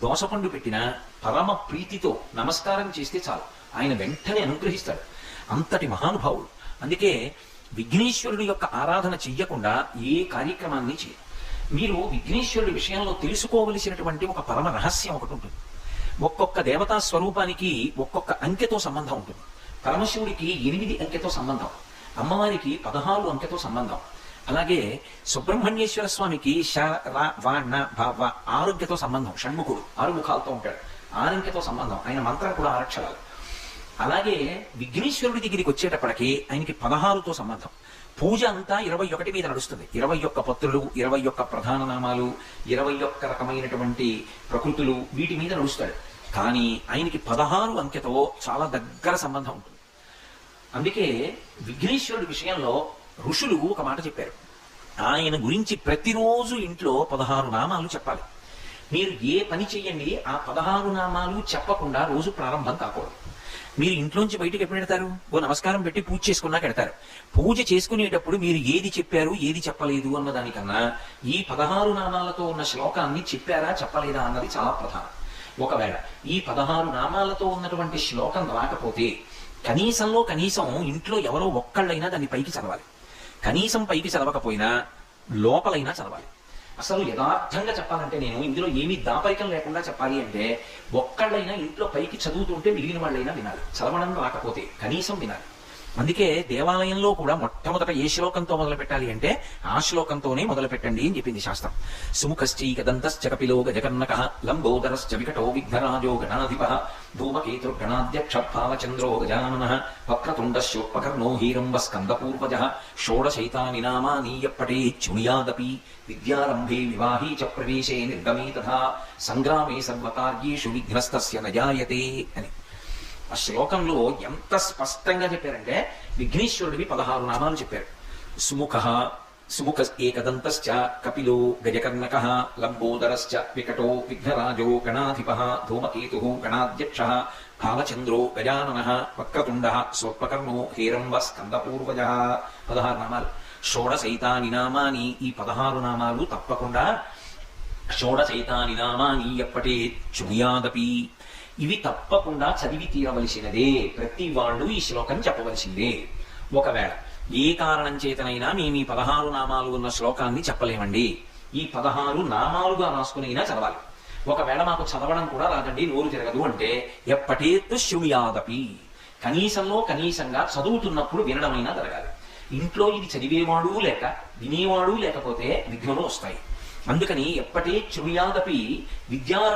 దోసపండు పెట్టినా పరమ ప్రీతితో నమస్కారం చేస్తే చాలు, ఆయన వెంటనే అనుగ్రహిస్తాడు. అంతటి మహానుభావుడు. అందుకే విఘ్నేశ్వరుడి యొక్క ఆరాధన చెయ్యకుండా ఏ కార్యక్రమాన్ని చేయరు. మీరు విఘ్నేశ్వరుడి విషయంలో తెలుసుకోవలసినటువంటి ఒక పరమ రహస్యం ఒకటి ఉంటుంది. ఒక్కొక్క దేవతా స్వరూపానికి ఒక్కొక్క అంకెతో సంబంధం ఉంటుంది. పరమశివుడికి 8 అంకెతో సంబంధం, అమ్మవారికి 16 అంకెతో సంబంధం. అలాగే సుబ్రహ్మణ్యేశ్వర స్వామికి ష ర వ ణ భ వ 6 అంకెతో సంబంధం. షణ్ముఖుడు 6 ముఖాలతో ఉంటాడు, 6 అంకెతో సంబంధం. ఆయన మంత్రం కూడా 6 అక్షరాలు. అలాగే విఘ్నేశ్వరుడి దగ్గరికి వచ్చేటప్పటికి ఆయనకి 16తో సంబంధం. పూజ అంతా 21 మీద నడుస్తుంది. 21 పత్రులు, 21 ప్రధాన నామాలు, 21 రకమైనటువంటి ప్రకృతులు, వీటి మీద నడుస్తాడు. కానీ ఆయనకి 16 అంకెతో చాలా దగ్గర సంబంధం ఉంటుంది. అందుకే విఘ్నేశ్వరుడి విషయంలో ఋషులు ఒక మాట చెప్పారు. ఆయన గురించి ప్రతిరోజు ఇంట్లో 16 నామాలు చెప్పాలి. మీరు ఏ పని చెయ్యండి, ఆ 16 నామాలు చెప్పకుండా రోజు ప్రారంభం కాకూడదు. మీరు ఇంట్లోంచి బయటకు ఎప్పుడు పెడతారు? ఓ నమస్కారం పెట్టి పూజ చేసుకున్నాక పెడతారు. పూజ చేసుకునేటప్పుడు మీరు ఏది చెప్పారు ఏది చెప్పలేదు అన్న దానికన్నా ఈ 16 నామాలతో ఉన్న శ్లోకాన్ని చెప్పారా చెప్పలేదా అన్నది చాలా ప్రధానం. ఒకవేళ ఈ 16 నామాలతో ఉన్నటువంటి శ్లోకం రాకపోతే కనీసంలో కనీసం ఇంట్లో ఎవరో ఒక్కళ్ళైనా దాన్ని పైకి చదవాలి. కనీసం పైకి చదవకపోయినా లోపలైనా చదవాలి. అసలు యథార్థంగా చెప్పాలంటే నేను ఇందులో ఏమీ దాపరికం లేకుండా చెప్పాలి అంటే ఒక్కళ్ళైనా ఇంట్లో పైకి చదువుతుంటే మిగిలిన వాళ్ళైనా వినాలి. చదవడం రాకపోతే కనీసం వినాలి. అందుకే దేవాలయంలో కూడా మొట్టమొదట ఏ శ్లోకంతో మొదలు పెట్టాలి అంటే ఆ శ్లోకంతోనే మొదలు పెట్టండి అని చెప్పింది శాస్త్రం. సుముఖశ్చైకదంతశ్చ కపిలో గజకర్ణకః లంబోదరశ్చ వికటో విఘ్నరాజో గణాధిపః ధూమకేతుర్గణాధ్యక్ష భావచంద్రో గజాననః వక్రతుండశ్చోపకర్ణో హీరంబ స్కందపూర్వజః షోడశైతాని నామాని యప్పఠేచ్ఛృణుయాదపి విద్యారంభే వివాహే చ ప్రవేశే నిర్గమే తథా సంగ్రామే సర్వకార్యేషు విఘ్నస్తస్య న జాయతే అని. ఆ శ్లోకంలో ఎంత స్పష్టంగా చెప్పారంటే విఘ్నేశ్వరుడివి 16 నామాలు చెప్పారు. సుముఖ ఏకదంతశ్చ కపిలో గజకర్ణకః లంబోదరశ్చ వికటో విఘ్నరాజో గణాధిపః ధూమకేతుః గణాధ్యక్షః భావచంద్రో గజాననః వక్రతుండః స్వల్పకర్ణో హేరంబ స్కందపూర్వజః 16 నామాలు. షోడశైతాని నామాని, ఈ 16 నామాలు తప్పకుండా షోడశైతాని నామాని యప్పఠేచ్ఛృణుయాదపి, ఇవి తప్పకుండా చదివి తీరవలసినదే. ప్రతి వాళ్ళు ఈ శ్లోకం చెప్పవలసిందే. ఒకవేళ ఏ కారణం చేతనైనా మేము ఈ 16 నామాలు ఉన్న శ్లోకాన్ని చెప్పలేమండి, ఈ 16 నామాలుగా రాసుకునైనా చదవాలి. ఒకవేళ మాకు చదవడం కూడా రాదండి, నోరు తిరగదు అంటే ఎప్పటేత్తు శృణుయాదపి, కనీసంలో కనీసంగా చదువుతున్నప్పుడు వినడమైనా జరగాలి. ఇంట్లో ఇది చదివేవాడు లేక వినేవాడు లేకపోతే విఘ్నులు వస్తాయి. అందుకని ఎప్పటే శృణుయాదపి విద్యా